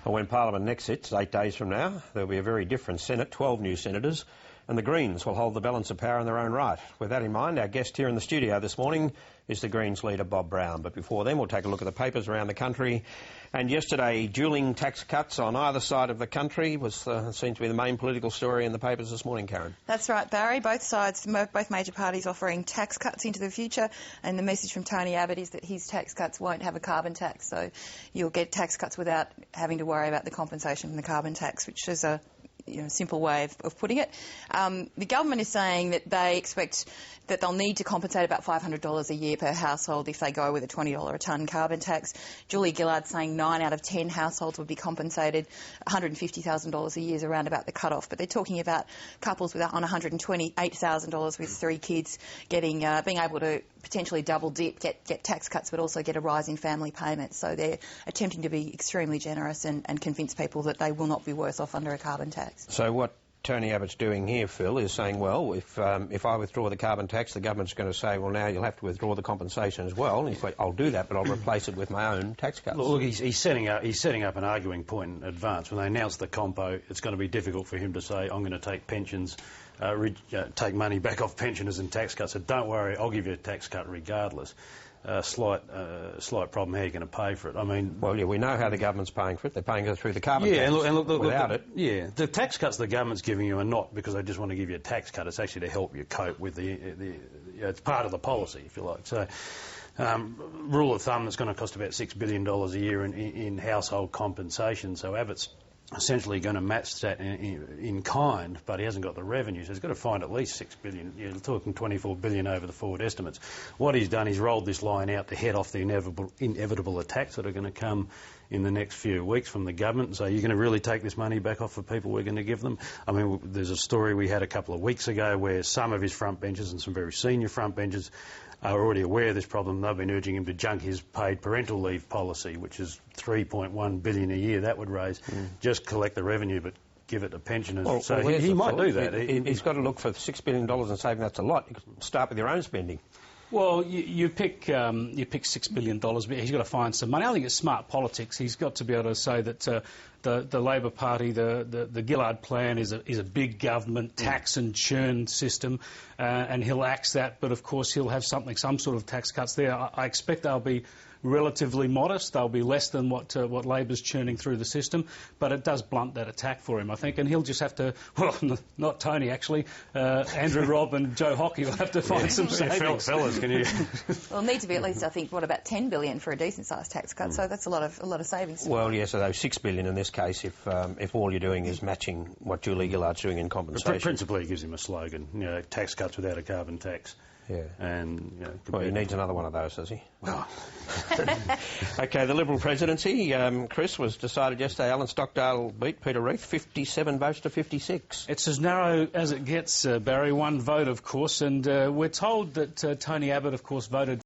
Well, when Parliament next sits, 8 days from now, there'll be a very different Senate, 12 new senators, and the Greens will hold the balance of power in their own right. With that in mind, our guest here in the studio this morning is the Greens leader, Bob Brown. But before then, we'll take a look at the papers around the country. And yesterday, duelling tax cuts on either side of the country was seen to be the main political story in the papers this morning, Karen. That's right, Barry. Both sides, both major parties offering tax cuts into the future, and the message from Tony Abbott is that his tax cuts won't have a carbon tax, so you'll get tax cuts without having to worry about the compensation from the carbon tax, which is a simple way of putting it. The government is saying that they expect that they'll need to compensate about $500 a year per household if they go with a $20 a tonne carbon tax. Julie Gillard's saying 9 out of 10 households would be compensated. $150,000 a year is around about the cut-off, but they're talking about couples on $128,000 with 3 kids getting being able to potentially double dip, get tax cuts, but also get a rise in family payments. So they're attempting to be extremely generous and convince people that they will not be worse off under a carbon tax. So what Tony Abbott's doing here, Phil, is saying, well, if I withdraw the carbon tax, the government's going to say, well, now you'll have to withdraw the compensation as well. And he's like, I'll do that, but I'll replace it with my own tax cuts. Look, he's setting up an arguing point in advance. When they announce the compo, it's going to be difficult for him to say, I'm going to take pensions, take money back off pensioners and tax cuts. So don't worry, I'll give you a tax cut regardless. Slight problem. How are you going to pay for it? I mean, well, yeah, we know how the government's paying for it. They're paying it through the carbon tax. And look, without it, yeah, the tax cuts the government's giving you are not because they just want to give you a tax cut. It's actually to help you cope with it's part of the policy, if you like. So, rule of thumb, it's going to cost about $6 billion a year in household compensation. So Abbott's essentially going to match that in kind, but he hasn't got the revenue, so he's got to find at least $6 billion. You're talking $24 billion over the forward estimates. What he's done, he's rolled this line out to head off the inevitable attacks that are going to come in the next few weeks from the government. So you're going to really take this money back off the people we're going to give them? I mean, there's a story we had a couple of weeks ago where some of his front benchers and some very senior front benchers are already aware of this problem. They've been urging him to junk his paid parental leave policy, which is $3.1 billion a year that would raise. Just collect the revenue, but give it to pensioners. Well, so he might do that. He's got to look for $6 billion and saving. That's a lot. You can start with your own spending. Well, you pick $6 billion, but he's got to find some money. I think it's smart politics. He's got to be able to say that the Labor Party, the Gillard plan is a big government tax and churn system, and he'll axe that. But of course, he'll have some sort of tax cuts there. I expect they'll be relatively modest. They'll be less than what Labor's churning through the system, but it does blunt that attack for him, I think, and he'll just have to, well, not Tony, actually, Andrew Robb and Joe Hockey will have to find some savings. Fellas, can you... Well, it'll need to be at least, I think, about $10 billion for a decent-sized tax cut, so that's a lot of savings. Well, yes, so those $6 billion in this case, if all you're doing is matching what Julie Gillard's doing in compensation. Principally, it gives him a slogan, tax cuts without a carbon tax. Yeah. And, well, he needs another one of those, does he? Well... OK, the Liberal presidency, Chris, was decided yesterday. Alan Stockdale beat Peter Reith, 57 votes to 56. It's as narrow as it gets, Barry. One vote, of course, and we're told that Tony Abbott, of course, voted